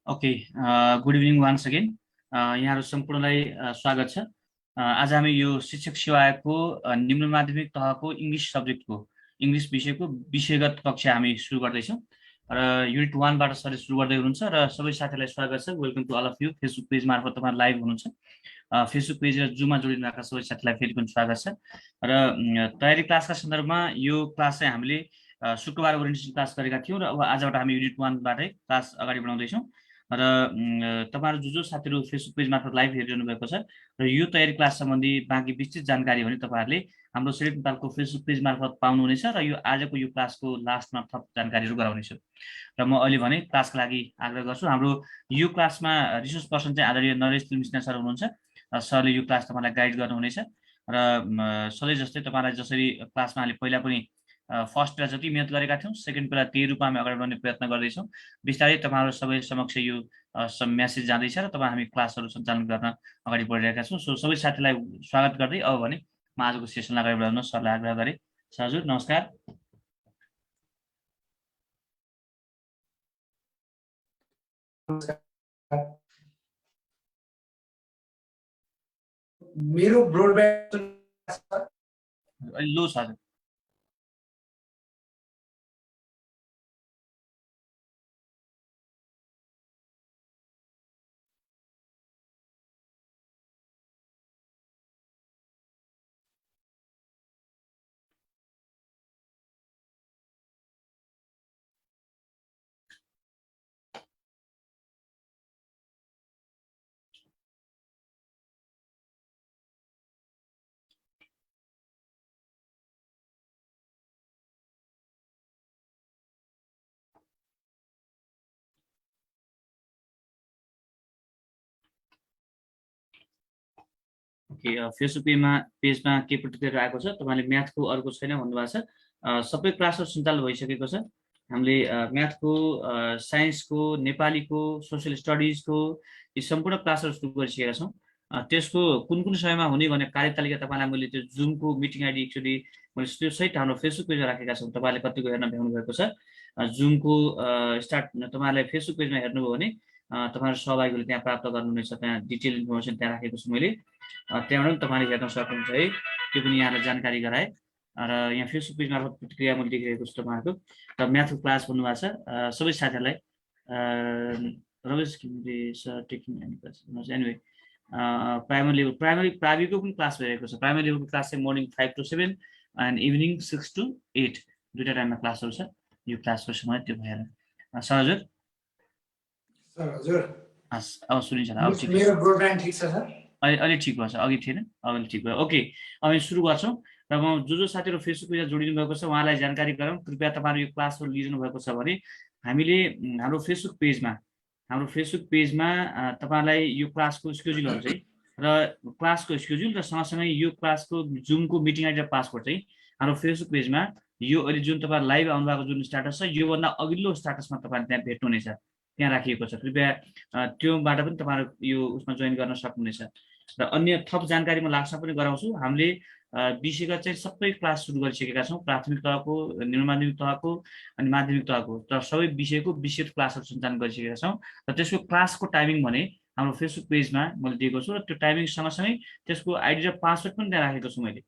Okay, good evening once again. यहाँ सम्पूर्णलाई स्वागत छ। आज हामी यो शिक्षक सेवाको निम्न माध्यमिक तहको इङ्ग्लिस सब्जेक्टको इङ्ग्लिस विषयको विषयगत कक्षा हामी सुरु गर्दैछौँ र युनिट 1 बाट सरले सुरु गर्दै हुनुहुन्छ र सबै साथीहरूलाई स्वागत छ। Welcome to all of you. Facebook page मार्फत तपाईहरु लाइभ हुनुहुन्छ। फेसबुक पेज र जुममा जोडिनुभएका सबै साथीलाई फेरि पनि स्वागत छ र तयारी क्लासका सन्दर्भमा यो क्लास चाहिँ हामीले शुक्रबार ओरिएन्टेसन क्लास गरेका थियौँ र अब आजबाट हामी युनिट 1 बाटै क्लास अगाडि बढाउँदैछौँ र तपाईहरु जो साथीहरु फेसबुक पेज मार्फत लाइभ हेरिरहनु भएको छ र यो तयारी क्लास सम्बन्धी बाँकी विस्तृत जानकारी भने तपाईहरुले हाम्रो CEDEP नेपालको फेसबुक पेज मार्फत पाउनुहुनेछ र यो आजको यो क्लासको लास्टमा थप जानकारीहरु गराउनेछु र म अहिले भने क्लासका लागि आग्रह गर्छु। हाम्रो यो क्लासमा रिसोर्स पर्सन चाहिँ आदरणीय नरेश तिमिसिना सर हुनुहुन्छ। सरले यो क्लास तपाईलाई गाइड गर्नुहुनेछ र सधैँ जस्तै तपाईलाई जसरी क्लासमा हामीले पहिला पनि फर्स्ट बेला जति मेहनत गरेका थियौँ सेकेन्ड बेला त्यही रूपमा हामी अगाडि बढ्ने प्रयत्न गर्दैछौँ। बिस्तारै तपाईहरु सबै समक्ष यो मेसेज जाँदैछ र तपाईँ हामी क्लासहरु सञ्चालन गर्न अगाडि बढिरहेका छौँ। सो सबै साथीलाई स्वागत गर्दै अब भने म आजको सेसनलाई अगाडि बढाउन सरलाई आग्रह गरे। सर हजुर नमस्कार। मेरो ब्रोडब्यान्ड लो छ। हजुर ओके, फेसबुक पेजमा के प्रतिक्रिया आएको छ? तपाईले म्याथको अर्को छैन भन्नुभएको छ। सबै क्लासहरु सञ्चालन भइसकेको छ। हामीले म्याथको, साइन्सको, नेपालीको, सोशल स्टडिजको यी सम्पूर्ण क्लासहरु सुरु गरिसकेका छौँ। त्यसको कुन कुन समयमा हुने भन्ने कार्यतालिका तपाईलाई मैले त्यो जुमको मिटिङ आइडी एक्चुअली मैले त्यो सहित हाम्रो फेसबुक पेजमा राखेका छौँ। तपाईले कतिको हेर्न भ्याउनु भएको छ। जुमको स्टार्ट तपाईहरुले फेसबुक पेजमा हेर्नुभयो भने तपाईहरु सहभागीले त्यहाँ प्राप्त गर्नुहुनेछ। त्यहाँ डिटेल इन्फर्मेसन त्यहाँ राखेको छु मैले। त्यहाँबाट पनि तपाईले हेर्न सक्नुहुन्छ है। त्यो पनि यहाँलाई जानकारी गराए र यहाँ फेसबुक पेज मार्फत प्रतिक्रिया मैले देखिरहेको छु तपाईहरुको। र म्याथको क्लास भन्नुभएको छ। सबै साथीहरुलाई Ramesh Ghimire sir taking anyway primary प्राविको पनि क्लास भइरहेको छ। प्राइमरी लेभलको क्लास चाहिँ morning 5 to 7 and evening 6 to 8 दुईटा टाइममा क्लासहरु छ। यो क्लासको समय त्यो भएर सर हजुर अब सुनिन्छ होला। अब ठिक मेरो ब्रोडब्यान्ड ठीक छ सर? अहिले ठिक भएको छ। अघि थिएन, अहिले ठिक भयो। ओके, अब हामी सुरु गर्छौँ र म जो साथीहरु फेसबुक पेजमा जोडिनु भएको छ उहाँलाई जानकारी गराउँ। कृपया तपाईहरु यो क्लासहरु लिइरहनु भएको छ भने हामीले हाम्रो फेसबुक पेजमा तपाईलाई यो क्लासको स्केड्युलहरु चाहिँ र क्लासको स्केड्युल र सँगसँगै यो क्लासको जुमको मिटिङ आइडी र पासवर्ड चाहिँ हाम्रो फेसबुक पेजमा यो अहिले जुन तपाईहरु लाइभ आउनु भएको जुन स्ट्याटस छ यो भन्दा अघिल्लो स्ट्याटसमा तपाईहरु त्यहाँ भेट्नुहुनेछ। त्यहाँ राखिएको छ। कृपया त्योबाट पनि तपाईहरु यो उसमा जोइन गर्न सक्नुहुनेछ। र अन्य थप जानकारी म लास्टमा पनि गराउँछु। हामीले विषयगत चाहिँ सबै क्लास सुरु गरिसकेका छौँ। प्राथमिक तहको, निम्न माध्यमिक तहको अनि माध्यमिक तहको र सबै विषयको विस्तृत क्लासहरु सञ्चालन गरिसकेका छौँ। र त्यसको क्लासको टाइमिङ भने हाम्रो फेसबुक पेजमा मैले दिएको छु र त्यो टाइमिङ सँगसँगै त्यसको आइडी र पासवर्ड पनि त्यहाँ राखेको छु मैले।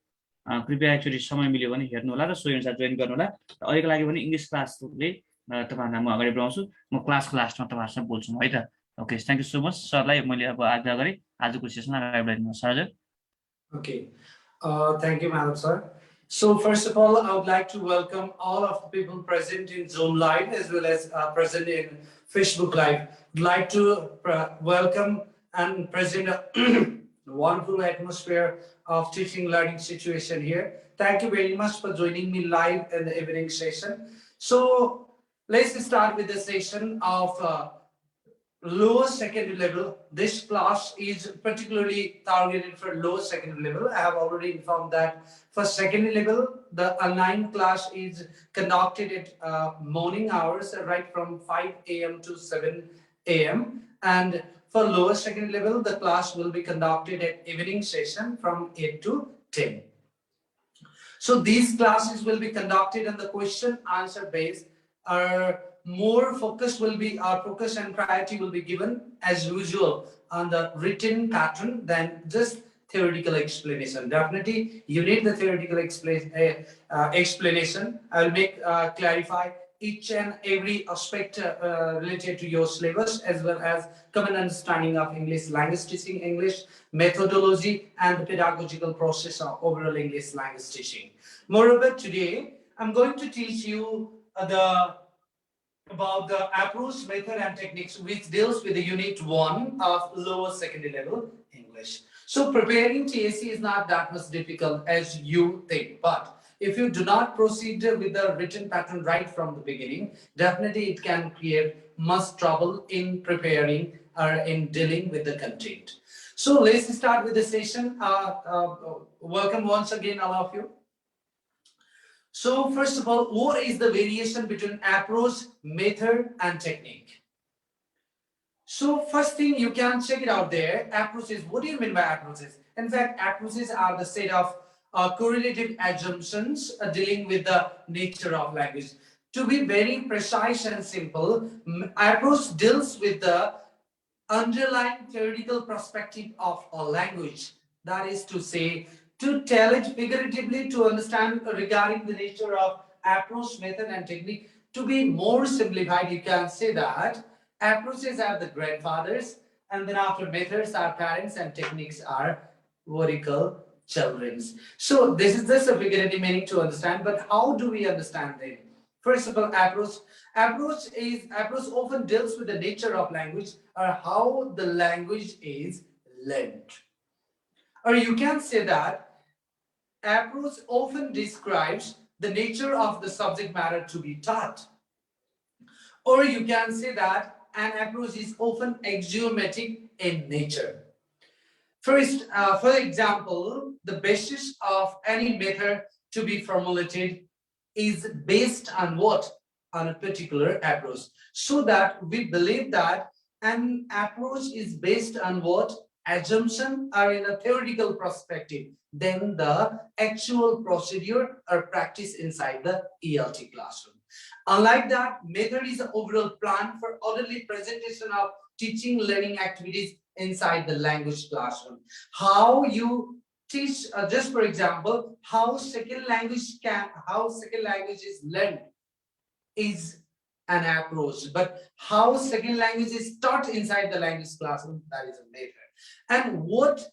कृपया एक्चुअली समय मिल्यो भने हेर्नु होला र सोही अनुसार जोइन गर्नु होला। र अहिलेको लागि भने इङ्ग्लिस क्लासले तपाईहरुलाई म अगाडि बढाउँछु। म क्लासको लास्टमा तपाईहरुसँग बोल्छु है त। Okay, thank you so much. सरलाई मैले अब आग्रह गरे आजको सेसनमा अगाडि बढाइदिनु सर हजुर। Okay, thank you, Madam Sir. So first of all, I would like to welcome all of the people present in Zoom Live as well as present in Facebook Live. I'd like to welcome and present a wonderful atmosphere of teaching learning situation here. Thank you very much for joining me live in the evening session. So let's start with the session of lower secondary level. This class is particularly targeted for lower secondary level. I have already informed that for secondary level, the online class is conducted at morning hours, right from 5 a.m. to 7 a.m. And for lower secondary level, the class will be conducted at evening session from 8 to 10. So these classes will be conducted and the question answer based. Our more focus will be, our focus and priority will be given as usual on the written pattern than just theoretical explanation. Definitely you need the theoretical explanation. I will make clarify each and every aspect related to your syllabus, as well as common understanding of English language teaching, English methodology, and the pedagogical process of overall English language teaching. Moreover, today I'm going to teach you about the approach, method, and techniques which deals with the unit 1 of lower secondary level English. So preparing TAC is not that much difficult as you think, but if you do not proceed with the written pattern right from the beginning, definitely it can create much trouble in preparing or in dealing with the content. So let's start with the session. Welcome once again, all of you. So first of all, what is the variation between approach, method, and technique? So first thing you can check it out there. Approaches. What do you mean by approaches? In fact, approaches are the set of correlative assumptions dealing with the nature of language. To be very precise and simple, approach deals with the underlying theoretical perspective of a language. That is to say, to tell it figuratively, to understand regarding the nature of approach, method, and technique. To be more simplified, you can say that approaches are the grandfathers, and then after methods are parents, and techniques are what you call children's. So this is just a figurative meaning to understand, but how do we understand them? First of all, approach often deals with the nature of language or how the language is learned. Or you can say that approach often describes the nature of the subject matter to be taught. Or you can say that an approach is often axiomatic in nature. First, for example, the basis of any method to be formulated is based on what? On a particular approach. So that we believe that an approach is based on what? Assumption or in a theoretical perspective, then the actual procedure or practice inside the ELT classroom. Unlike that, method is an overall plan for orderly presentation of teaching learning activities inside the language classroom. How you teach, just for example, how second language is learned is an approach, but how second language is taught inside the language classroom, that is a method. And what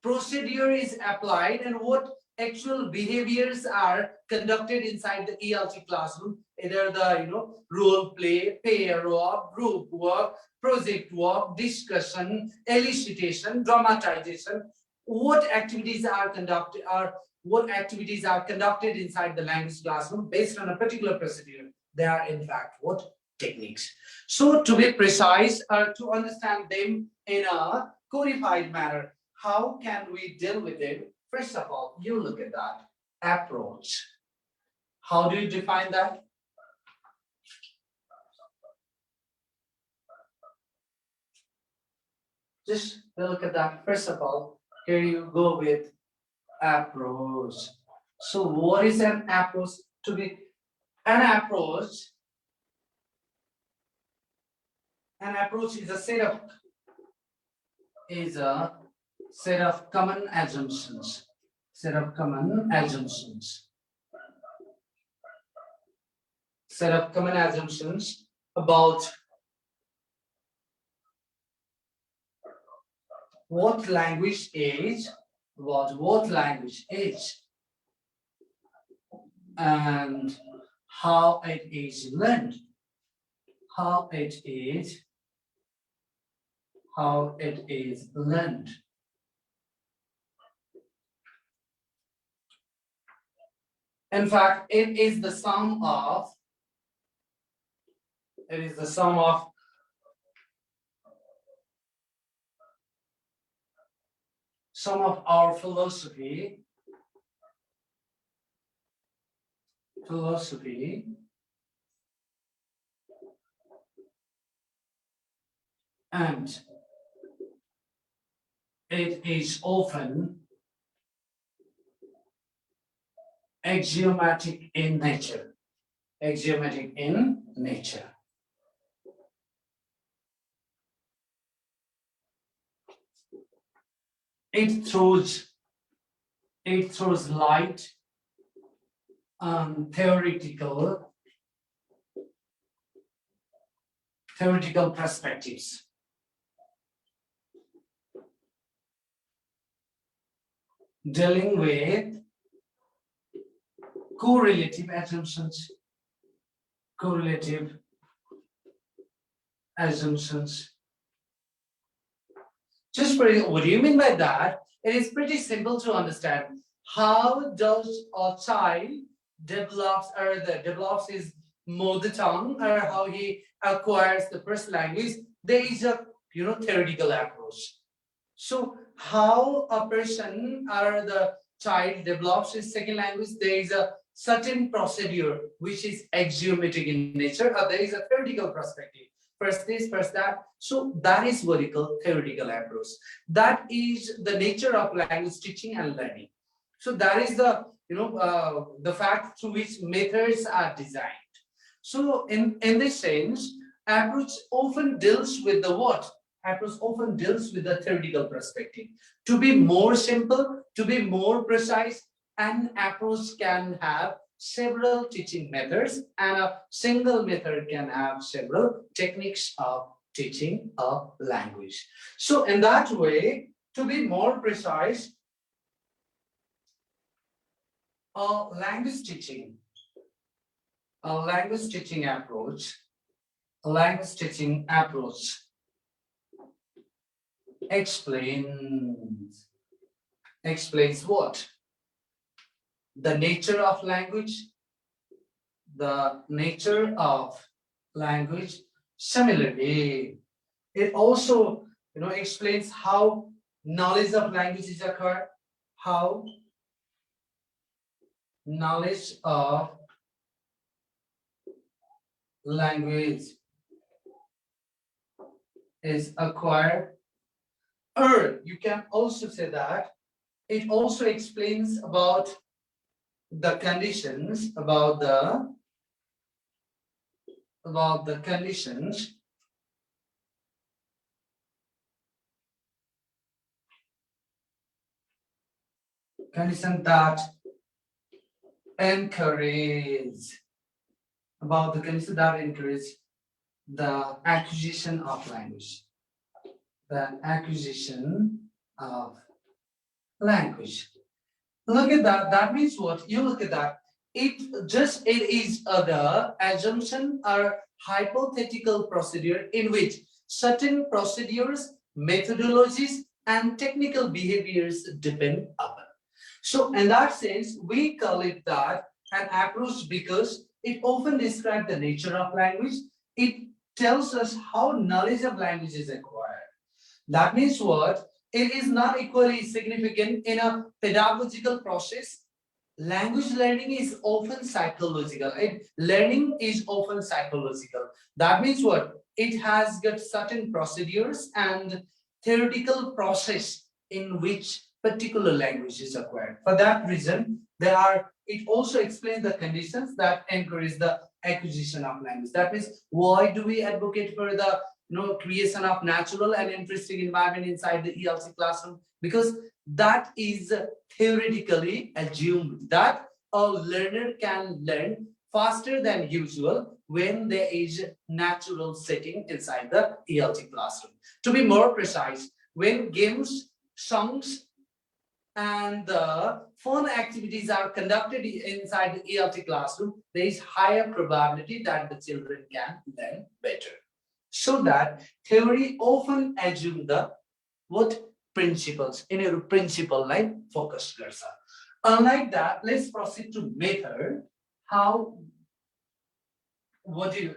procedure is applied and what actual behaviors are conducted inside the ELT classroom, either the role play, pair work, group work, project work, discussion, elicitation, dramatization, what activities are conducted inside the language classroom based on a particular procedure. They are in fact what? Techniques. So to be precise, to understand them in a codified manner, how can we deal with it? First of all, you look at that approach. How do you define that? Just look at that. First of all, here you go with approach. So what is an approach? To be an approach is a set of common assumptions. Set of common assumptions about what language is, and how it is learned. In fact, it is the sum of some of our philosophy and it is often axiomatic in nature. Axiomatic in nature. It throws light on theoretical perspectives. Dealing with correlative assumptions. Just for what do you mean by that? It is pretty simple to understand. How does a child develops his mother tongue, or how he acquires the first language? There is a theoretical approach. So how a person or the child develops his second language, there is a certain procedure which is axiomatic in nature, or there is a theoretical perspective. First this, first that. So that is what we call theoretical approach. That is the nature of language teaching and learning. So that is the the fact through which methods are designed. So in this sense, approach often deals with the what? Approach often deals with the theoretical perspective. To be more simple, to be more precise, an approach can have several teaching methods, and a single method can have several techniques of teaching a language. So in that way, to be more precise, a language teaching approach explains what? The nature of language. Similarly, it also explains how knowledge of language is occurred, how knowledge of language is acquired, or you can also say that it also explains about the conditions, about the conditions that encourage the acquisition of language. Look at that. That means what? You look at that. It is the assumption or hypothetical procedure in which certain procedures, methodologies, and technical behaviors depend upon. So in that sense, we call it that an approach because it often describes the nature of language. It tells us how knowledge of language is acquired. That means what? It is not equally significant in a pedagogical process. Language learning is often psychological. Learning is often psychological. That means what? It has got certain procedures and theoretical process in which particular language is acquired. For that reason, it also explains the conditions that encourage the acquisition of language. That means, why do we advocate for the creation of natural and interesting environment inside the ELC classroom? Because that is theoretically assumed that a learner can learn faster than usual when there is natural setting inside the ELT classroom. To be more precise, when games, songs, and the fun activities are conducted inside the ELT classroom, there is higher probability that the children can learn better. So that theory often assume the what principles in a principle line focus. Unlike that, let's proceed to method.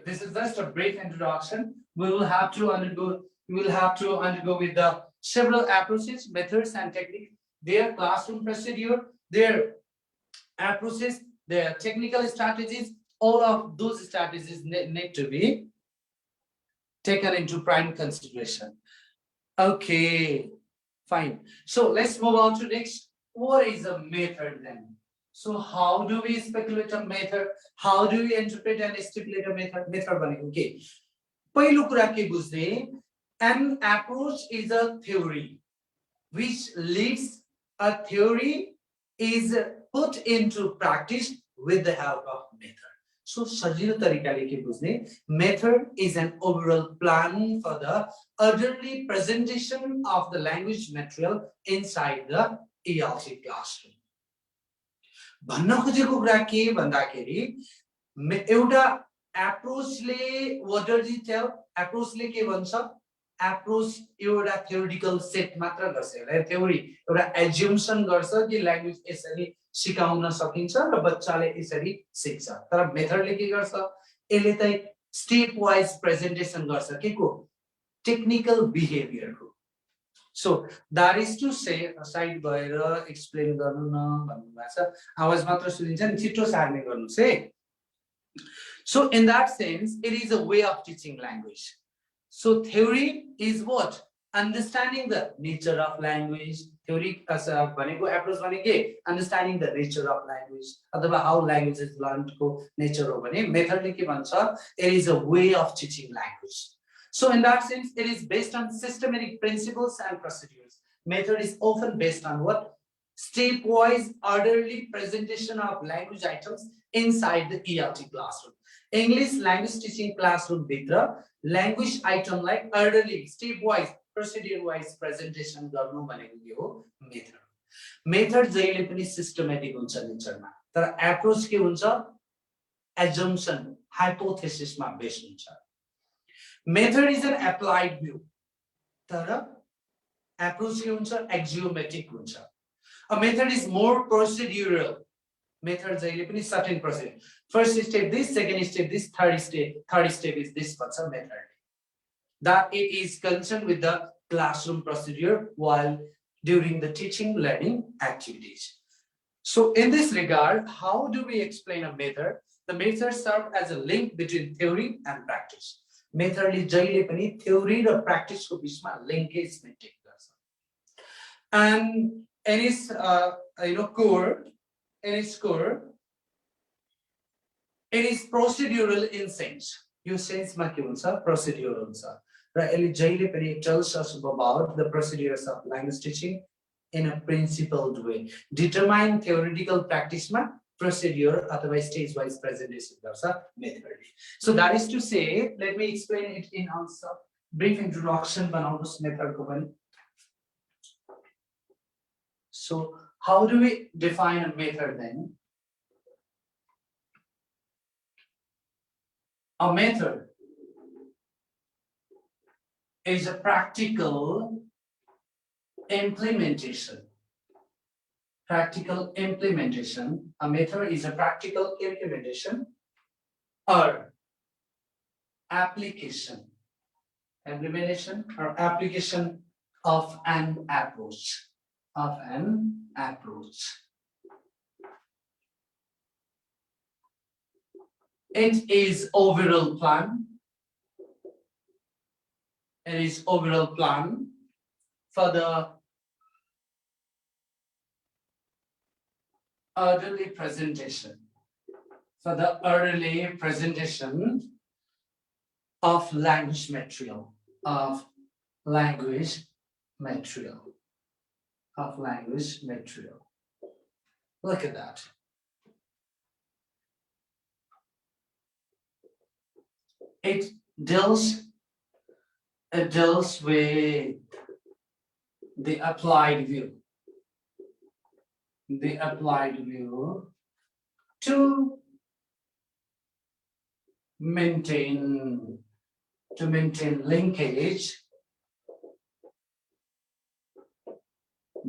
This is just a brief introduction. We will have to undergo with the several approaches, methods, and techniques. their classroom procedure, their approaches, their technical strategies, all of those strategies need to be taken into prime consideration. Okay, fine. So let's move on to next. What is a method then? So how do we speculate a method? How do we interpret and stipulate a method? Method भनेको के? पहिलो कुरा के बुझ्ने? An approach is a theory which leads a theory is put into practice with the help of method. So सजिलो तरिकाले के बुझ्ने? Method is an overall plan for the orderly presentation of the language material inside the ELT classroom. भन्न खोजेको कुरा के भन्दाखेरि एउटा एप्रोचले what does it tell? एप्रोचले के भन्छ? एप्रोच एउटा थ्योरिटिकल सेट मात्र गर्छ, एउटा थ्योरी, एउटा एज्युम्सन गर्छ कि ल्याङ्ग्वेज यसरी सिकाउन सकिन्छ र बच्चाले यसरी सिक्छ। तर मेथडले के गर्छ? यसले चाहिँ स्टेप वाइज प्रेजेन्टेसन गर्छ के को? टेक्निकल बिहेभियरको। So that is to say, side भएर एक्सप्लेन गर्नु न भन्नुभएको छ, आवाज मात्र सुनिन्छ नि, छिटो सार्ने गर्नुस् है। So in that sense, it is a way of teaching language. So theory is what? Understanding the nature of language. Theory भनेको approach भनेको understanding the nature of language अथवा how language is learned को nature हो भने मेथडले के भन्छ? It is a way of teaching language. So in that sense, it is based on systematic principles and procedures. Method is often based on what? Stepwise orderly presentation of language items inside the ELT classroom. English language teaching classroom भित्र language item like orderly, stepwise, procedure-wise presentation गर्नु भनेको के हो? Method. Method जहिले पनि systematic हुन्छ नेचरमा, तर approach के हुन्छ? Assumption, hypothesis मा based हुन्छ. Method is an applied view. तर approach के हुन्छ? Axiomatic हुन्छ. A method is more procedural. Method जहिले पनि certain procedure. First step this, second step this, third step is this भन्छ method. That it is concerned with the classroom procedure while during the teaching learning activities. So in this regard, how do we explain a method? The method serves as a link between theory and practice. Method ले जहिले पनि theory र practice को बीचमा linkage maintain गर्छ. And in its core, it is procedural in sense. Yo sense मा के हुन्छ? Procedural हुन्छ. र यसले जहिले पनि tells us about the procedures of language teaching in a principled way. Determine theoretical practice मा procedure अथवा stage wise presentation गर्छ method. So that is to say, let me explain it in also brief introduction बनाउनुस् method को पनि. So how do we define a method then? A method is a practical implementation. Practical implementation. A method is a practical implementation or application. Implementation or application of an approach. Of an approach. It is overall plan. It is overall plan for the orderly presentation. For the orderly presentation of language material. Of language material. Of language material. Look at that. It deals with the applied view. The applied view to maintain linkage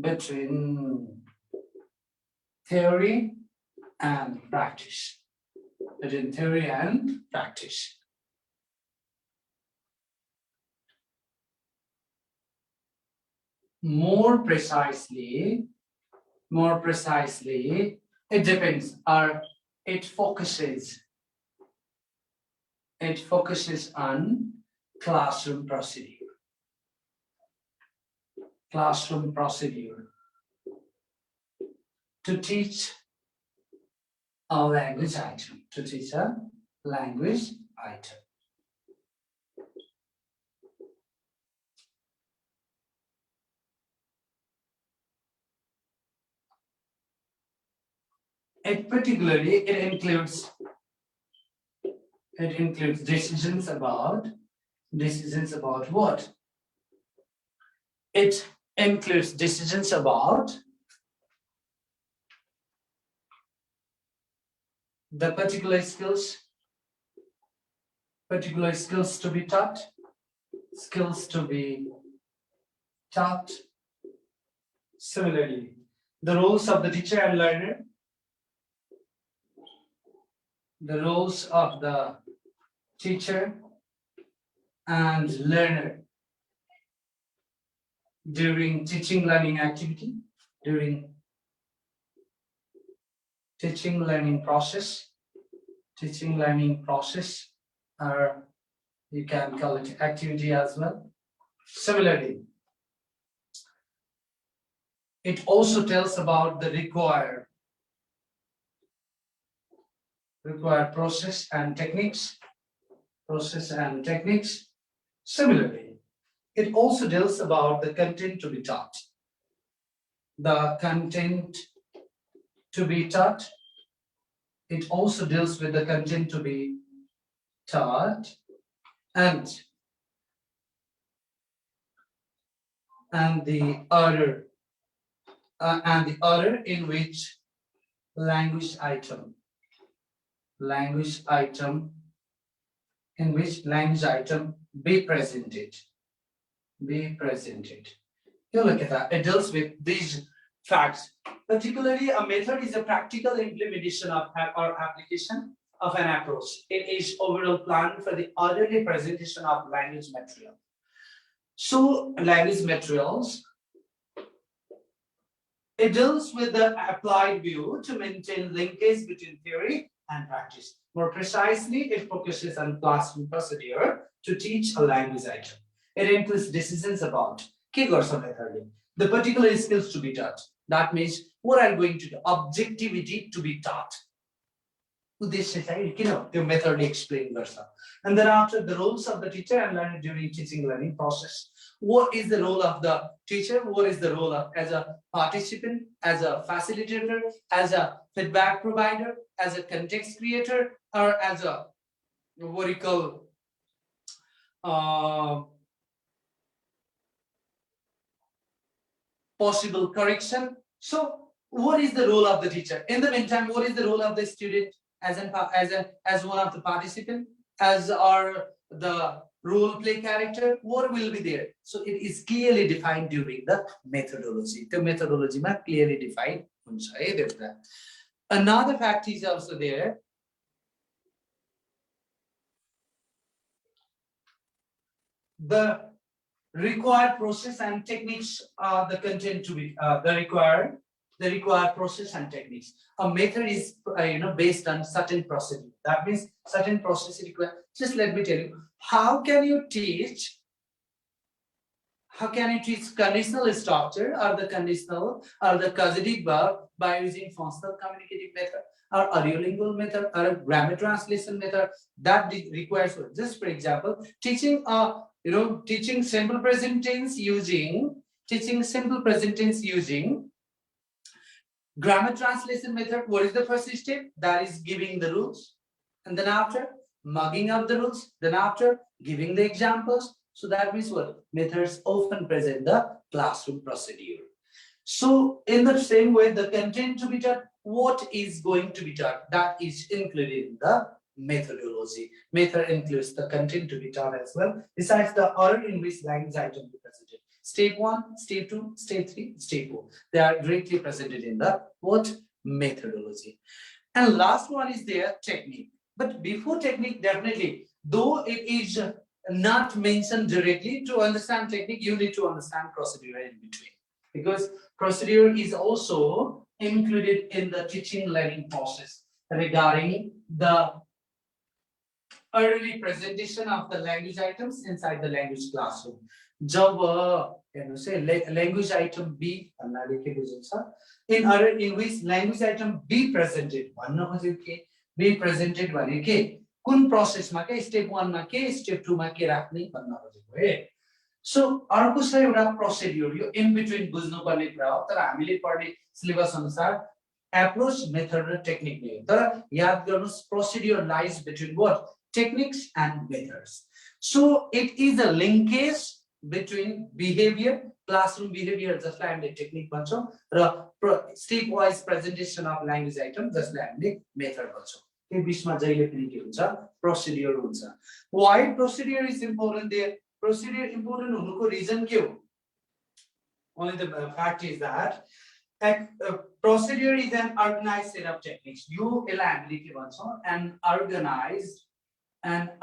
between theory and practice. Between theory and practice. More precisely, More precisely, it depends, or it focuses on classroom procedure. Classroom procedure to teach a language item. To teach a language item. It particularly includes decisions about what? It includes decisions about the particular skills to be taught, Similarly, the roles of the teacher and learner, the roles of the teacher and learner during teaching learning activity, during teaching learning process, or you can call it activity as well. Similarly, it also tells about the required process and techniques. Similarly, it also deals about the content to be taught. It also deals with the content to be taught and the order in which language item be presented. You look at that. It deals with these facts. Particularly, a method is a practical implementation of or application of an approach. It is overall plan for the orderly presentation of language material. So, language materials, it deals with the applied view to maintain linkage between theory and practice. More precisely, it focuses on classroom procedure to teach a language item. It includes decisions about the particular skills to be taught. That means what I'm going to do, objectivity to be taught. The method explain and then after the roles of the teacher and learner during teaching learning process. What is the role of the teacher? What is the role of as a participant, as a facilitator, as a feedback provider, as a context creator, or as a what you call possible correction? So what is the role of the teacher? In the meantime, what is the role of the student as one of the participant, as or the role play character? What will be there? So it is clearly defined during the methodology. The methodology is clearly defined. Another fact is also there. The required process and techniques are the content to be the required process and techniques. A method is based on certain procedure. That means certain process required. Just let me tell you, how can you teach conditional structure or the conditional or the causative verb by using functional communicative method or audiolingual method or a grammar translation method that requires, just for example, teaching simple present tense using grammar translation method. What is the first step? That is giving the rules, and then after mugging up the rules, then after giving the examples. So that means what? Methods often present the classroom procedure. So in the same way, the content to be taught, what is going to be taught, that is included in the methodology. Method includes the content to be taught as well, besides the order in which language item be presented. Step 1, step 2, step 3, step 4. They are directly presented in the what? Methodology. And last one is their technique. But before technique, definitely, though it is not mentioned directly, to understand technique, you need to understand procedure in between. because procedure is also included in the teaching learning process regarding the early presentation of the language items inside the language classroom. जब language item B in which language item B presented be presented कुन process मा के step 1 मा के step 2 मा के राख्ने भन्न खोजेको है. So अर्को छ एउटा procedure यो in between बुझ्नु पर्ने कुरा हो तर हामीले पढ्ने सिलेबस अनुसार approach method र technique नै हो तर याद गर्नुस् procedure lies between what techniques and methods. So it is a linkage between behavior, classroom behavior जसलाई हामीले technique भन्छौं raw step wise presentation of language item जसलाई हामीले method भन्छौं. यो बिचमा जहिले पनि के हुन्छ procedure हुन्छ. Why procedure is important there? Procedure important हुनुको reason के हो? Only the fact is that procedure is an organized set of techniques. You यसलाई हामीले के भन्छौं an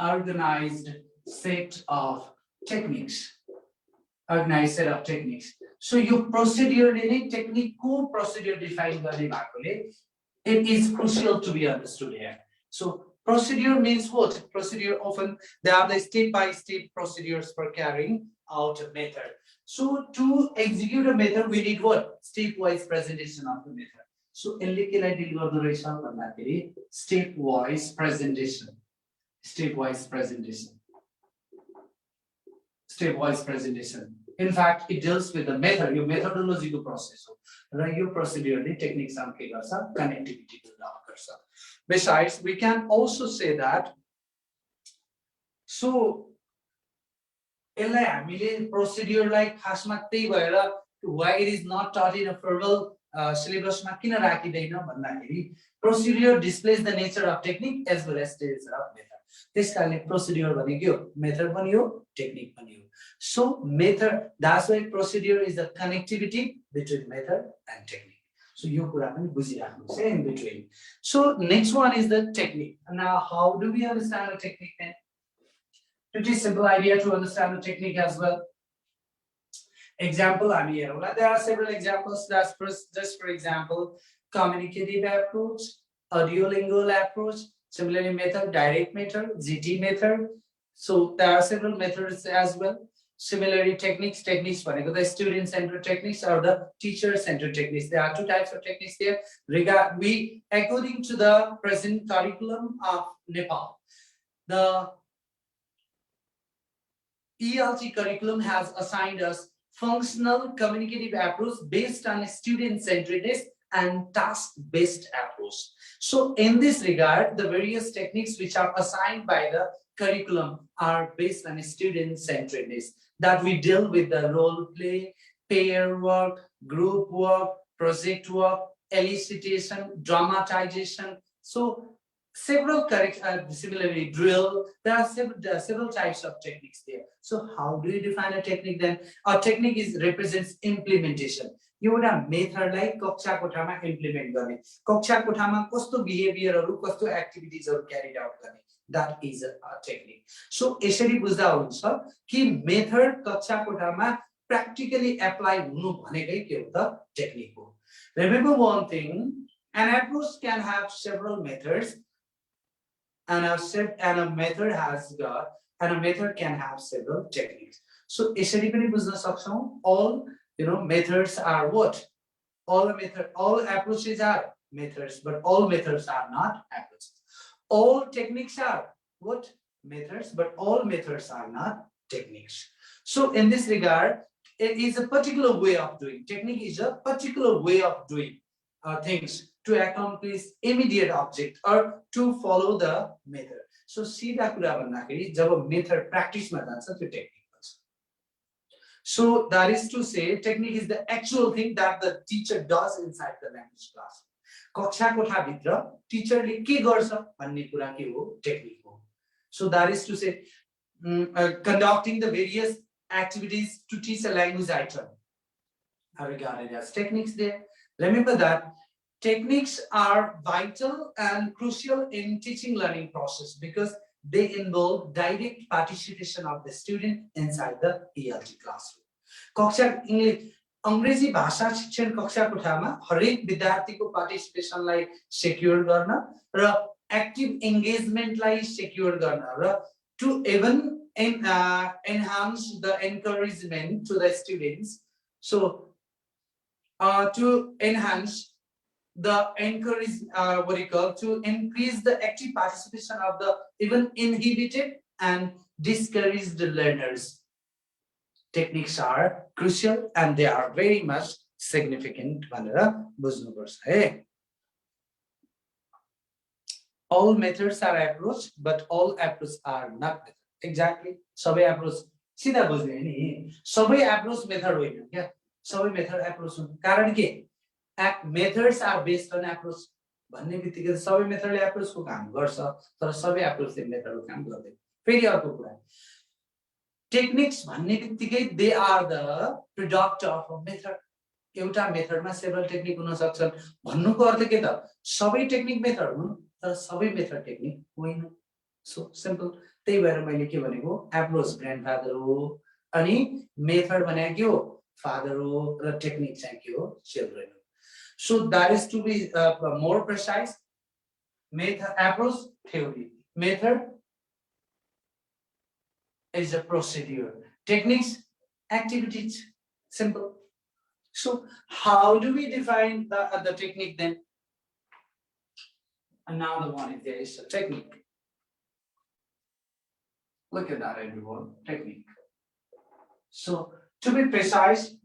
organized set of techniques. Organized set of techniques. So you procedure in technique को procedure define गर्ने भएकोले it is crucial to be understood here. So procedure means what? Procedure often they are the step-by-step procedures for carrying out a method. So to execute a method, we need what? Step-wise presentation of the method. So step-wise presentation. Step-wise presentation. Step-wise presentation. In fact, it deals with the method, your methodological process. Your procedure, the techniques are connectivity to the occurs. Besides, we can also say that so procedure like why it is not taught in a formal syllabus procedure displays the nature of technique as well as the nature of method. This kind of procedure method technique. So method, that's why procedure is the connectivity between method and technique. So you could say in between. So next one is the technique. Now how do we understand the technique then? Pretty simple idea to understand the technique as well. Example, there are several examples. That's just for example, communicative approach, audiolingual approach, similarly method, direct method, GT method. So there are several methods as well. Similarly, techniques for the student-centered techniques or the teacher-centered techniques. There are two types of techniques there. According to the present curriculum of Nepal, the ELT curriculum has assigned us functional communicative approach based on student-centeredness and task-based approach. So in this regard, the various techniques which are assigned by the curriculum are based on student-centeredness, that we deal with the role play, pair work, group work, project work, elicitation, dramatization. So several similarly drill. There are several types of techniques there. So how do you define a technique then? A technique represents implementation. एउटा मेथडलाई कक्षा कोठामा implement गर्ने, कक्षा कोठामा कस्तो बिहेभियरहरु कस्तो एक्टिभिटीजहरु क्यारी out गर्ने, that is a technique. So यसरी बुझ्दा हुन्छ कि मेथड कक्षा कोठामा practically apply हुनु भनेकै के हो त टेक्निक हो. Remember one thing, an approach can have several methods and a method can have several techniques. So यसरी पनि बुझ्न सक्छौं, all methods are what? All approaches are methods, but all methods are not approaches. All techniques are what? Methods, but all methods are not techniques. So in this regard, it is a particular way of doing. Technique is a particular way of doing things to accomplish immediate object or to follow the method. So सीधा कुरा भन्दाखेरि जब method practice मा जान्छ त्यो technique. So that is to say, technique is the actual thing that the teacher does inside the language class. कक्षा कोठा भित्र टिचरले के गर्छ भन्ने कुरा के हो टेक्निक हो. So that is to say, conducting the various activities to teach a language item are regarded as techniques there. Remember that techniques are vital and crucial in teaching learning process because they involve direct participation of the student inside the ELT classroom. कक्षा अंग्रेजी भाषा शिक्षण कक्षा कोठामा हरेक विद्यार्थीको पार्टिसिपेसनलाई secure गर्न र active एंगेजमेन्टलाई सेक्युर गर्न र to even enhance the encouragement to the students. So to enhance the to increase the active participation of the even inhibited and discouraged learners. Techniques are crucial and they are very much significant. All methods are approach, but all approaches are not method. Exactly. सबै approach सीधा बुझ्ने नि सबै approach method होइन क्या सबै method approach हुन् कारण के methods are based on approach भन्ने बित्तिकै सबै मेथडले एप्रोचको काम गर्छ तर सबै एप्रोचले मेथडको काम गर्दैन फेरि अर्को कुरा टेक्निक्स भन्ने बित्तिकै they are the product of a method एउटा मेथडमा सेभरल टेक्निक हुन सक्छन् भन्नुको अर्थ के त सबै टेक्निक मेथड हुन् तर सबै मेथड टेक्निक होइन सो सिम्पल त्यही भएर मैले के भनेको एप्रोच ग्रान्डफादर हो अनि मेथड भनेको के हो फादर हो र टेक्निक चाहिँ के हो चिल्ड्रेन हो so that is to be more precise method approach theory method is a procedure techniques activities simple so how do we define the technique then another one is there is a technique look at that everyone technique so to be precise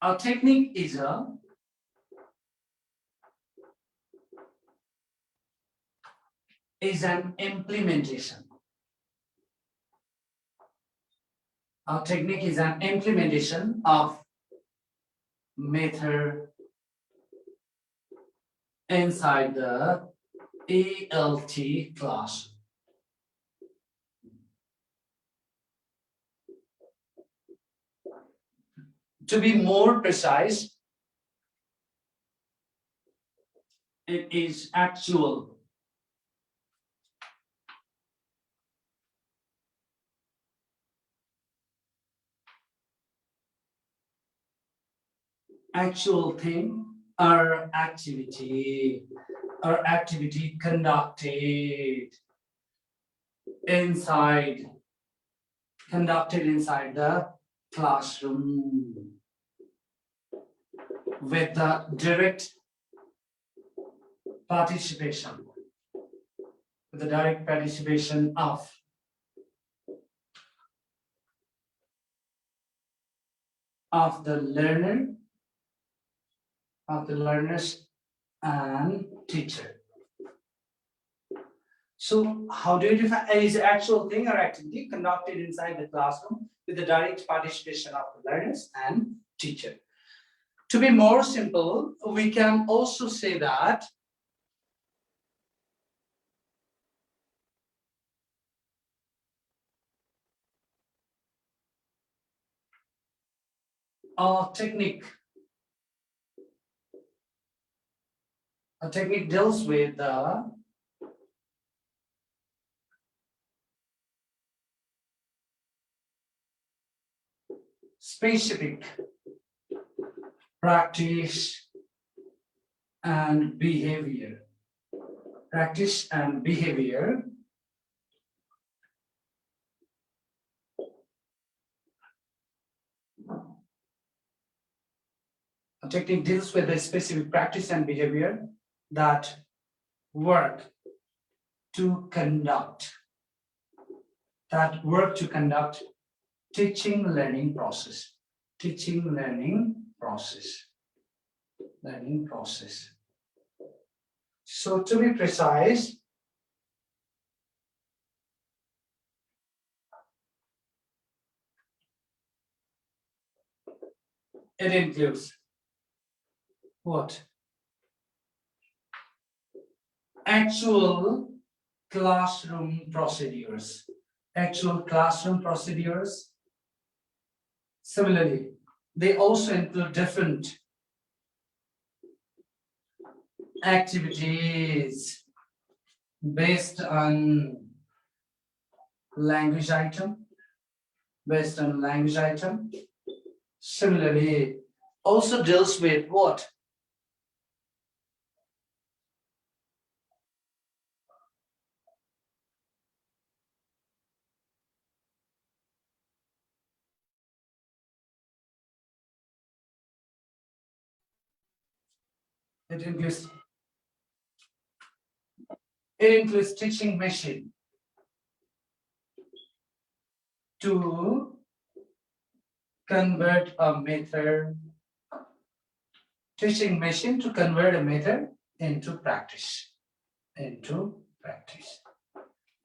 a technique is an implementation. A technique is an implementation of method inside the ALT class. To be more precise, it is actual thing or activity conducted inside the classroom with the direct participation of the learners and teacher. So how do you define is actual thing or activity conducted inside the classroom with the direct participation of the learners and teacher? To be more simple, we can also say that a technique deals with the specific practice and behavior. A technique deals with the specific practice and behavior that work to conduct teaching learning process. So to be precise, it includes what? Actual classroom procedures. Similarly, they also include different activities based on language item. Based on language item. Similarly, also deals with what? It includes teaching machine to convert a method. Teaching machine to convert a method into practice. Into practice.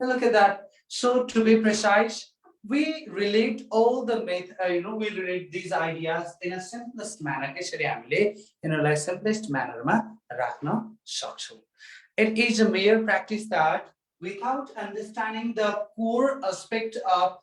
And look at that. So to be precise, we relate all the we relate these ideas in a simplest manner. In a simplest manner, it is a mere practice that without understanding the core aspect of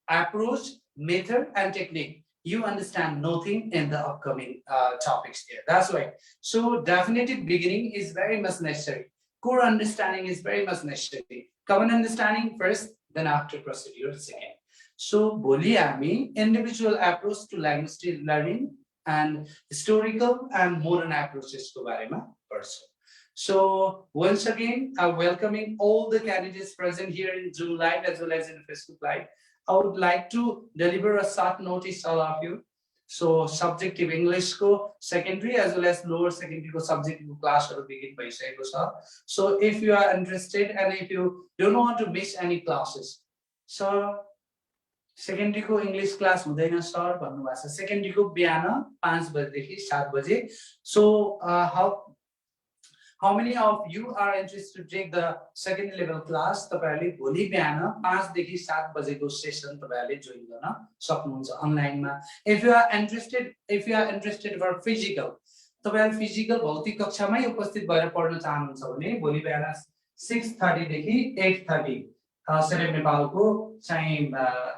approach, method, and technique, you understand nothing in the upcoming topics here. That's why. So definitive beginning is very much necessary. Core understanding is very much necessary. Common understanding first, then after procedure second. So boli हामी individual approach to language learning and historical and modern approaches ko barema पढ्छौं. So once again, I'm welcoming all the candidates present here in Zoom Live as well as in Facebook Live. I would like to deliver a short notice all of you. So subjective English ko secondary as well as lower secondary ko subjective class will begin by saying so. So if you are interested and if you don't want to miss any classes, so secondary ko English class hudaina sir भन्नु भएको छ. Secondary को बिहान 5 बजेदेखि 7 बजे. So how many of you are interested to take the second level class? तपाईहरुले भोलि बिहान 5 देखि 7 बजेको सेसन तपाईहरुले जोइन गर्न सक्नुहुन्छ अनलाइन मा. If you are interested for physical, तपाईहरु फिजिकल भौतिक कक्षामै उपस्थित भएर पढ्न चाहनुहुन्छ भने भोलि बिहान 6:30 देखि 8:30 CEDEP नेपालको चाहिँ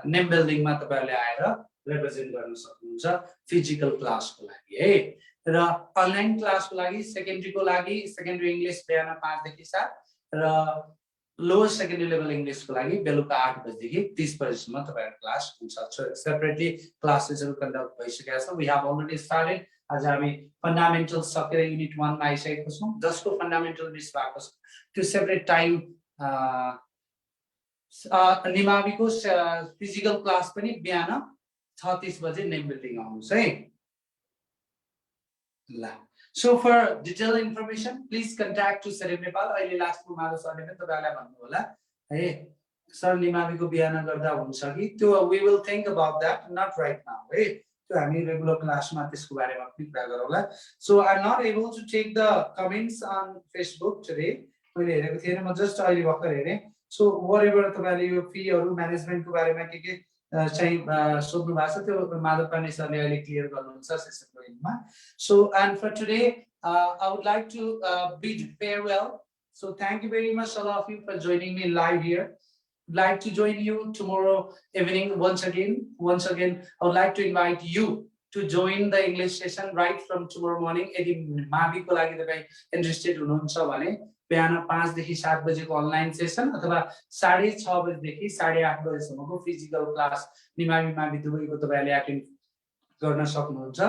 नेम बिल्डिङमा तपाईहरुले आएर रिप्रेजेन्ट गर्न सक्नुहुन्छ फिजिकल क्लासको लागि है. र अनलाइन क्लासको लागि सेकेन्डरीको लागि सेकेन्डरी इंग्लिश बिहान 5 देखि 7 र लोअर सेकेन्डरी लेभल इंग्लिशको लागि बेलुका 8 बजेदेखि 30 बजेसम्म तपाईहरु क्लास हुन्छ. सेपरेटली क्लासेसहरु कन्डक्ट भइसकेको छ. We have already started. आज हामी फन्डामेन्टल सकेर युनिट 1 मा आइसकेको छौं जसको फन्डामेन्टल मिस भएको छ. त्यो सेपरेट टाइम निमाविको फिजिकल क्लास पनि बिहान 36 बजे नेम बिल्डिङ आउनुस् है. So for detailed information, please contact to CEDEP Nepal. अहिले लास्ट कुमारो सरले पनि तपाईहरुलाई भन्नु होला है सर निमाविको बिहान गर्दा हुन्छ कि त्यो we will think about that, not right now है. त्यो हामी रेगुलर क्लासमा त्यसको बारेमा पनि कुरा गरौँला. So I'm not able to take the comments on Facebook today. मैले हेरेको थिएन, म जस्ट अहिले भर्खर हेरे. So whatever तपाईहरुले यो फीहरु म्यानेजमेन्टको बारेमा के चाहिँ सोध्नु भएको छ त्यो माधव पाण्डे सरले अहिले क्लियर गर्नुहुन्छ सेसनको एन्डमा. So and for today I would like to bid farewell. So thank you very much all of you for joining me live here. I'd like to join you tomorrow evening once again. I would like to invite you to join the English session right from tomorrow morning. यदि माविको लागि तपाई interested हुनुहुन्छ भने बिहान 5 देखि 7 बजेको online session अथवा 6:30 बजेदेखि 8:30 बजेसम्मको physical class निमावी मावि दुवैको तपाईहरुले अटेन्ड गर्न सक्नुहुन्छ.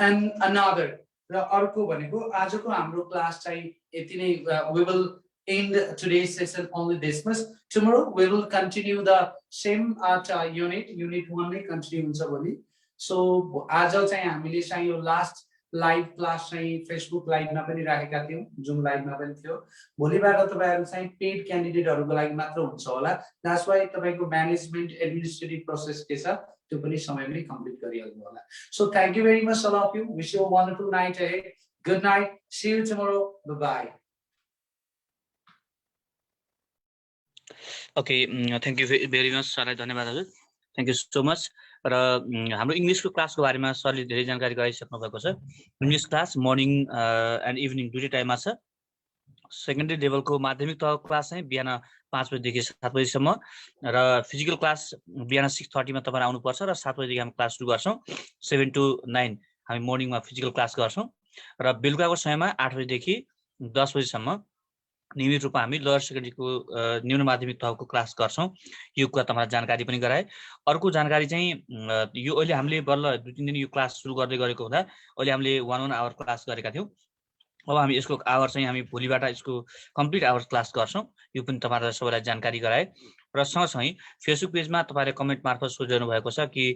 एन्ड अनदर र अर्को भनेको आजको हाम्रो क्लास चाहिँ यति नै. we will end today's session only this much. Tomorrow we will continue the same at unit 1 नै कन्टिन्यु हुन्छ भोलि. So आज चाहिँ हामीले चाहिँ यो लास्ट लाइभ क्लास चाहिँ फेसबुक लाइभमा पनि राखेका थियौं, जुम लाइभमा पनि थियो. भोलिबाट तपाईहरु चाहिँ पेड क्यान्डिडेटहरुको लागि मात्र हुन्छ होला. द्याट्स व्हाई तपाईको म्यानेजमेन्ट एडमिनिस्ट्रेटिभ प्रोसेस के छ त्यो पनि समयमै कम्प्लिट गरिहाल्नु होला. सो thank you very much all of you. Wish you a wonderful night ahead. Good night. See you tomorrow. Bye bye. Okay, thank you very much सरलाई धन्यवाद हजुर. Thank you so much. र हाम्रो इंग्लिशको क्लासको बारेमा सरले धेरै जानकारी गराइसक्नु भएको छ. English class morning end evening दुईटै टाइममा छ. सेकेन्डरी लेभलको माध्यमिक तहको क्लास चाहिँ बिहान 5 बजेदेखि 7 बजेसम्म र फिजिकल क्लास बिहान 6:30 मा तपाईहरु आउनुपर्छ र 7 बजेदेखि हामी क्लास सुरु गर्छौं. 7 to 9 हामी मर्निङमा फिजिकल क्लास गर्छौं र बेलुकाको समयमा 8 बजेदेखि 10 बजेसम्म नियमित रूपमा हामी लोयर सेकेन्डरीको न्यून माध्यमिक तहको क्लास गर्छौँ। यो कुरा तपाईँलाई जानकारी पनि गराए। अर्को जानकारी चाहिँ यो अहिले हामीले बल्ल 2-3 दिन यो क्लास सुरु गर्दै गरेको हुँदा अहिले हामीले 1 आवर क्लास गरेका थियौँ। अब हामी यसको आवर चाहिँ हामी भोलिबाट यसको कम्प्लिट आवर क्लास गर्छौँ। यो पनि तपाईँहरूलाई सबैलाई जानकारी गराए। र सँगसँगै फेसबुक पेजमा तपाईँले कमेन्ट मार्फत सोधिरहनु भएको छ कि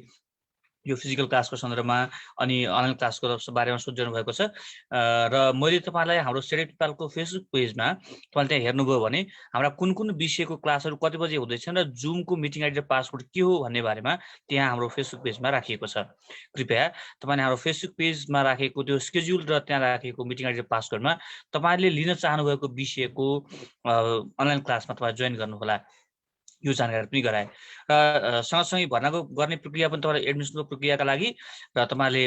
यो फिजिकल क्लासको सन्दर्भमा अनि अनलाइन क्लासको बारेमा सोधिरहनु भएको छ। र मैले तपाईँलाई हाम्रो सेडेप नेपालको फेसबुक पेजमा तपाईँले त्यहाँ हेर्नुभयो भने हाम्रा कुन कुन विषयको क्लासहरू कति बजे हुँदैछन् र जुमको मिटिङ आइडी र पासवर्ड के हो भन्ने बारेमा त्यहाँ हाम्रो फेसबुक पेजमा राखिएको छ। कृपया तपाईँले हाम्रो फेसबुक पेजमा राखेको त्यो स्केड्युल र त्यहाँ राखेको मिटिङ आइडी र पासवर्डमा तपाईँले लिन चाहनुभएको विषयको अनलाइन क्लासमा तपाईँ जोइन गर्नुहोला। यो जानकारी पनि गराए। र सँगसँगै भर्ना गर्ने प्रक्रिया पनि तपाईँलाई एडमिसनको प्रक्रियाका लागि र तपाईँले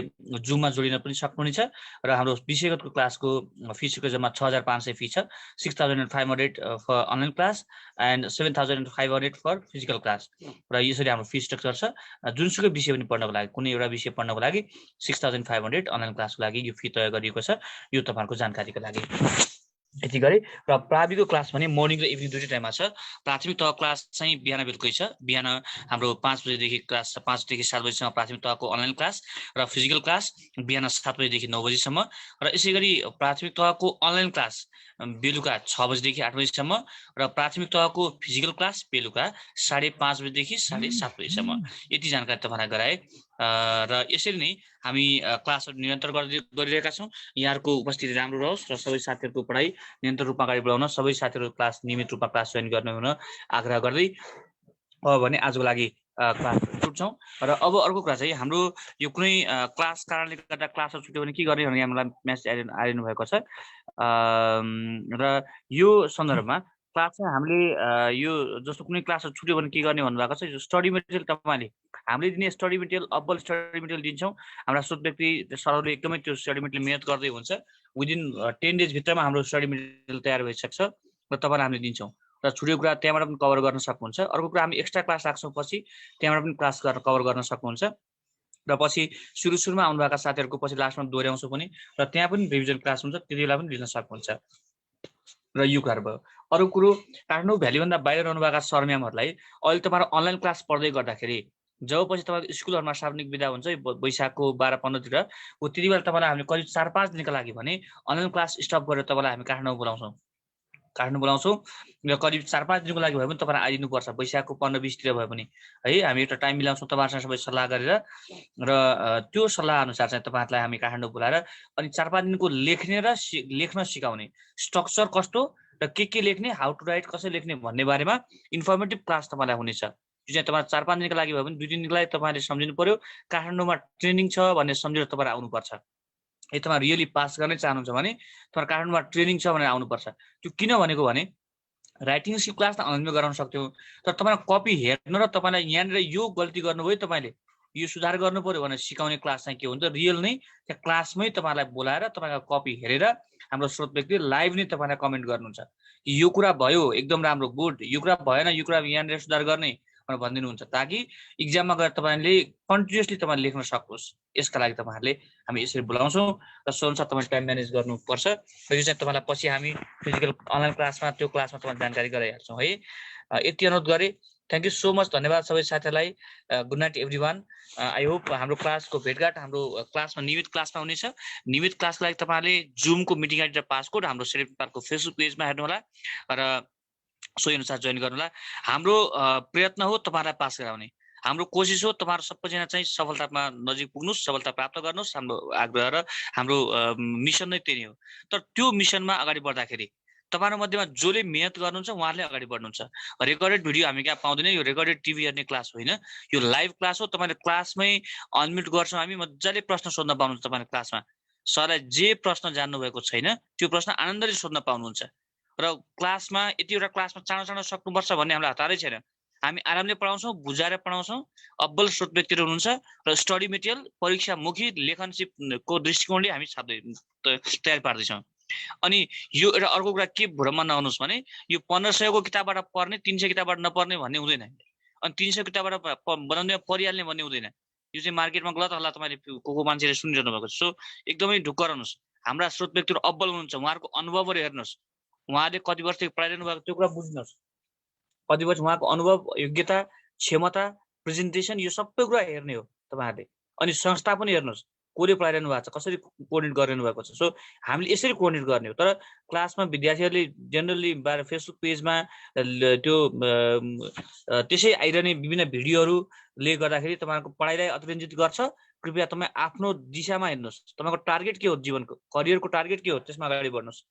जुममा जोडिन पनि सक्नुहुनेछ। र हाम्रो विषयगतको क्लासको फीको जम्मा 6500 फी छ। 6500 for online class and 7500 for physical class. र यसरी हाम्रो फी स्ट्रक्चर छ। जुनसुकै विषय पनि पढ्नको लागि कुनै एउटा विषय पढ्नको लागि 6500 अनलाइन क्लासको लागि यो फी तय गरिएको छ। यो तपाईँहरूको जानकारीको लागि यति गरे। र प्राविको क्लास भने मर्निङ र इभिनिङ दुईटै टाइममा छ। प्राथमिक तह क्लास चाहिँ बिहान बेलुकै छ। बिहान हाम्रो 5 बजेदेखि क्लास 5 देखि 7 बजीसम्म प्राथमिक तहको अनलाइन क्लास र फिजिकल क्लास बिहान 7 बजेदेखि 9 बजीसम्म। र यसै गरी प्राथमिक तहको अनलाइन क्लास बेलुका 6 बजेदेखि 8 बजीसम्म र प्राथमिक तहको फिजिकल क्लास बेलुका 5:30 बजेदेखि 7:30 बजीसम्म। यति जानकारी तपाईँलाई गराए। र यसरी नै हामी क्लासहरू निरन्तर गरिरहेका छौँ। यहाँहरूको उपस्थिति राम्रो रहोस् र सबै साथीहरूको पढाइ निरन्तर रूपमा अगाडि बढाउन सबै साथीहरू क्लास नियमित रूपमा क्लास जोइन गर्ने हुन आग्रह गर्दै भने आजको लागि क्लास छुट्छौँ। र अब अर्को कुरा चाहिँ हाम्रो यो कुनै क्लास कारणले गर्दा क्लासहरू छुट्यो भने के गर्ने भनेर हामीलाई मेसेज आइरहनु भएको छ। र यो सन्दर्भमा क्लास चाहिँ हामीले यो जस्तो कुनै क्लासहरू छुट्यो भने के गर्ने भन्नुभएको छ। यो स्टडी मेटेरियल तपाईँले हामीले दिने स्टडी मेटेरियल अब्बल स्टडी मेटेरियल दिन्छौँ। हाम्रा स्रोत व्यक्ति सरहरूले एकदमै त्यो स्टडी मेटेरियल मिहिनेत गर्दै हुन्छ। विदिन 10 डेज भित्रमा हाम्रो स्टडी मेटेरियल तयार भइसक्छ र तपाईँलाई हामीले दिन्छौँ। र छुटेको कुरा त्यहाँबाट पनि कभर गर्न सक्नुहुन्छ। अर्को कुरा हामी एक्स्ट्रा क्लास राख्छौँ पछि त्यहाँबाट पनि क्लास कभर गर्न सक्नुहुन्छ। र पछि सुरुमा आउनुभएका साथीहरूको पछि लास्टमा दोहोऱ्याउँछौँ पनि र त्यहाँ पनि रिभिजन क्लास हुन्छ, त्यति बेला पनि लिन सक्नुहुन्छ। र यो कुरा भयो। अरू कुरो काठमाडौँ भ्यालीभन्दा बाहिर रहनुभएका सर म्यामहरूलाई अहिले तपाईँहरू अनलाइन क्लास पढ्दै गर्दाखेरि जब पछि तपाईँको स्कुलहरूमा सार्वजनिक विदा हुन्छ वैशाखको 12-15 तिर त्यति बेला तपाईँलाई हामीले करिब 4-5 दिनको लागि भने अनलाइन क्लास स्टप गरेर तपाईँलाई हामी काठमाडौँ बोलाउँछौँ र करिब 4-5 दिनको लागि भए पनि तपाईँलाई आइदिनुपर्छ। वैशाखको 15-20 तिर भए पनि है हामी एउटा टाइम मिलाउँछौँ तपाईँहरूसँग सबै सल्लाह गरेर। र त्यो सल्लाह अनुसार चाहिँ तपाईँहरूलाई हामी काठमाडौँ बोलाएर अनि 4-5 दिनको लेख्ने र लेख्न सिकाउने स्ट्रक्चर कस्तो र के लेख्ने, हाउ टु राइट, कसरी लेख्ने भन्ने बारेमा इन्फर्मेटिभ क्लास तपाईँलाई हुनेछ। जो चाहिँ तपाईँ 4-5 दिनको लागि भयो भने 2-3 दिनको लागि तपाईँले सम्झिनु पर्यो काठमाडौँमा ट्रेनिङ छ भन्ने सम्झेर तपाईँहरू आउनुपर्छ। यदि तपाईँ रियली पास गर्नै चाहनुहुन्छ भने तपाईँ काठमाडौँमा ट्रेनिङ छ भनेर आउनुपर्छ। त्यो किन भनेको भने राइटिङ स्किल क्लास त अनलाइनमा गराउन सक्थ्यौँ, तर तपाईँलाई कपी हेर्न र तपाईँलाई यहाँनिर यो गल्ती गर्नुभयो तपाईँले यो सुधार गर्नु पर्यो भनेर सिकाउने क्लास चाहिँ के हुन्छ, रियल नै त्यहाँ क्लासमै तपाईँलाई बोलाएर तपाईँको कपी हेरेर हाम्रो स्रोत व्यक्ति लाइभ नै तपाईँलाई कमेन्ट गर्नुहुन्छ कि यो कुरा भयो एकदम राम्रो गुड, यो कुरा भएन यो कुरा यहाँनिर सुधार गर्ने भनेर भनिदिनुहुन्छ, ताकि इक्जाममा गएर तपाईँले कन्टिन्युसली तपाईँले लेख्न सक्नुहोस्। यसका लागि तपाईँहरूले हामी यसरी बोलाउँछौँ र सो अनुसार तपाईँले टाइम म्यानेज गर्नुपर्छ। र यो चाहिँ तपाईँलाई पछि हामी फिजिकल अनलाइन क्लासमा त्यो क्लासमा तपाईँलाई जानकारी गराइहाल्छौँ है। यति अनुरोध गरेँ। Thank you so much. धन्यवाद सबै साथीहरूलाई। Good night every one. I hope हाम्रो क्लासको भेटघाट हाम्रो क्लासमा नियमित क्लासमा हुनेछ। नियमित क्लासको लागि तपाईँहरूले जुमको मिटिङ आइडी र पासकोड हाम्रो सेडेप नेपालको फेसबुक पेजमा हेर्नुहोला र सोही अनुसार जोइन गर्नुहोला। हाम्रो प्रयत्न हो तपाईँहरूलाई पास गराउने, हाम्रो कोसिस हो तपाईँहरू सबैजना चाहिँ सफलतामा नजिक पुग्नुहोस्, सफलता प्राप्त गर्नुहोस्। हाम्रो आग्रह र हाम्रो मिसन नै त्यही हो। तर त्यो मिसनमा अगाडि बढ्दाखेरि तपाईँहरू मध्येमा जसले मेहनत गर्नुहुन्छ उहाँहरूले अगाडि बढ्नुहुन्छ। रेकर्डेड भिडियो हामी कहाँ पाउँदैन, यो रेकर्डेड टिभी हेर्ने क्लास होइन, यो लाइभ क्लास हो। तपाईँले क्लासमै अनम्युट गर्छौँ हामी, मजाले प्रश्न सोध्न पाउनुहुन्छ। तपाईँले क्लासमा सरलाई जे प्रश्न जान्नुभएको छैन त्यो प्रश्न आनन्दले सोध्न पाउनुहुन्छ। र क्लासमा यतिवटा क्लासमा चाँडो सक्नुपर्छ भन्ने हामीलाई हतारै छैन। हामी आरामले पढाउँछौँ, बुझाएर पढाउँछौँ। अब्बल स्रोत व्यक्तिहरू हुनुहुन्छ र स्टडी मेटेरियल परीक्षामुखी लेखनसिपको दृष्टिकोणले हामी तयार पार्दैछौँ। अनि यो एउटा अर्को कुरा के भ्रममा नहुनुहोस् भने यो 1500को किताबबाट पढ्ने 300 किताबबाट नपढ्ने भन्ने हुँदैन। अनि 300 किताबबाट बनाउँदै परिहाल्ने भन्ने हुँदैन। यो चाहिँ मार्केटमा गलत हल्ला तपाईँले को मान्छेले सुनिरहनु भएको छ। सो एकदमै ढुक्क रहनुहोस्। हाम्रा स्रोत व्यक्तिहरू अब्बल हुनुहुन्छ, उहाँहरूको अनुभवहरू हेर्नुहोस्। उहाँले कति वर्षदेखि पढाइरहनु भएको त्यो कुरा बुझ्नुहोस्, कति वर्ष उहाँको अनुभव, योग्यता, क्षमता, प्रेजेन्टेसन यो सबै कुरा हेर्ने हो तपाईँहरूले। अनि संस्था पनि हेर्नुहोस्, कसले पढाइरहनु भएको छ, कसरी कोअर्डिनेट गरिरहनु भएको छ। सो हामीले यसरी कोअर्डिनेट गर्ने हो। तर क्लासमा विद्यार्थीहरूले जेनरली फेसबुक पेजमा त्यो त्यसै आइरहने विभिन्न भिडियोहरूले गर्दाखेरि तपाईँहरूको पढाइलाई अतिरञ्जित गर्छ। कृपया तपाईँ आफ्नो दिशामा हेर्नुहोस्, तपाईँको टार्गेट के हो, जीवनको करियरको टार्गेट के हो, त्यसमा अगाडि बढ्नुहोस्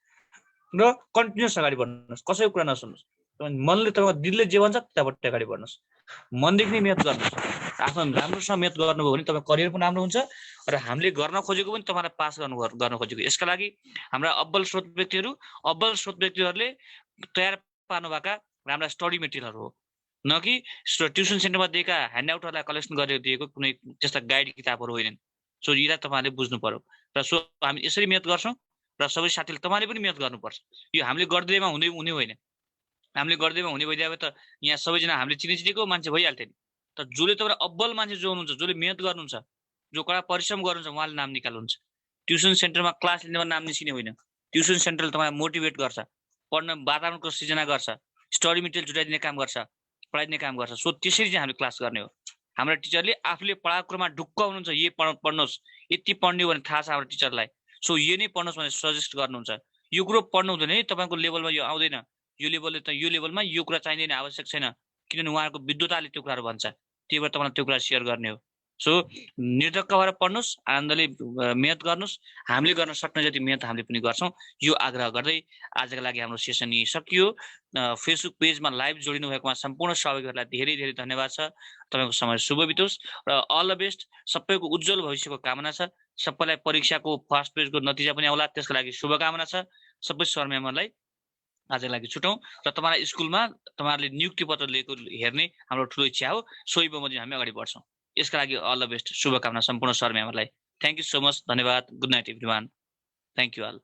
र कन्टिन्युस अगाडि बढ्नुहोस्, कसैको कुरा नसुन्नुहोस्। मनले तपाईँको दिलले जे भन्छ त्यतापट्टि अगाडि बढ्नुहोस्, मनदेखि नै मेहनत गर्नुहोस्। आफ्नो राम्रोसँग मेहनत गर्नुभयो भने तपाईँ करियर पनि राम्रो हुन्छ र हामीले गर्न खोजेको पनि तपाईँलाई पास गर्न खोजेको। यसका लागि हाम्रा अब्बल स्रोत व्यक्तिहरूले तयार पार्नु भएका राम्रा स्टडी मेटेरियलहरू हो, न कि ट्युसन सेन्टरमा दिएका ह्यान्डआउटहरूलाई कलेक्सन गरेर दिएको कुनै त्यस्ता गाइड किताबहरू होइनन्। सो यिनीलाई तपाईँहरूले बुझ्नु पर्यो। र सो हामी यसरी मेहनत गर्छौँ र सबै साथीले तपाईँले पनि मेहनत गर्नुपर्छ। यो हामीले गर्दैमा हुने होइन, हामीले गर्दैमा हुने भइदियो त यहाँ सबैजना हामीले चिनेको मान्छे भइहाल्थ्यो नि। तर जसले तपाईँ अब्बल मान्छे जो हुनुहुन्छ, जसले मेहनत गर्नुहुन्छ, जो कडा परिश्रम गर्नुहुन्छ, उहाँले नाम निकाल्नुहुन्छ। ट्युसन सेन्टरमा क्लास लिनेमा नाम निस्किने होइन, ट्युसन सेन्टरले तपाईँलाई मोटिभेट गर्छ, पढ्न वातावरणको सृजना गर्छ, स्टडी मेटेरियल जुटाइदिने काम गर्छ, पढाइदिने काम गर्छ। सो त्यसरी चाहिँ हामीले क्लास गर्ने हो। हाम्रो टिचरले आफूले पढाएको कुरामा ढुक्क हुनुहुन्छ, यही पढ्नुहोस्, यति पढ्ने हो भने थाहा छ हाम्रो टिचरलाई। सो यो नै पढ्नुहोस् भनेर सजेस्ट गर्नुहुन्छ। यो कुरो पढ्नु हुँदैन है, तपाईँको लेभलमा यो आउँदैन, यो लेभलमा यो कुरा चाहिँदैन, आवश्यक छैन, किनभने उहाँहरूको विद्वताले त्यो कुराहरू भन्छ। त्यही भएर तपाईँलाई त्यो कुरा सेयर गर्ने हो। सो निर्धक्क भएर पढ्नुहोस्, आनन्दले मेहनत गर्नुहोस्। हामीले गर्न सक्ने जति मेहनत हामीले पनि गर्छौँ, यो आग्रह गर्दै आजका लागि हाम्रो सेसन यही सकियो। फेसबुक पेजमा लाइभ जोडिनु भएकोमा सम्पूर्ण सहयोगीहरूलाई धेरै धेरै धन्यवाद छ। तपाईँको समय शुभ बितोस् र अल द बेस्ट। सबैको उज्जवल भविष्यको कामना छ। सबैलाई परीक्षाको फर्स्ट पेजको नतिजा पनि आउला, त्यसको लागि शुभकामना छ। सबै सर म्यामहरूलाई आजको लागि छुटौँ र तपाईँलाई स्कुलमा तपाईँहरूले नियुक्ति पत्र लिएको हेर्ने हाम्रो ठुलो इच्छा हो। सोही बमोजिम हामी अगाडि बढ्छौँ। यसका लागि अल द बेस्ट, शुभकामना सम्पूर्ण सर म्यामहरूलाई। थ्याङ्क यू सो मच, धन्यवाद। Good night everyone, thank you Al.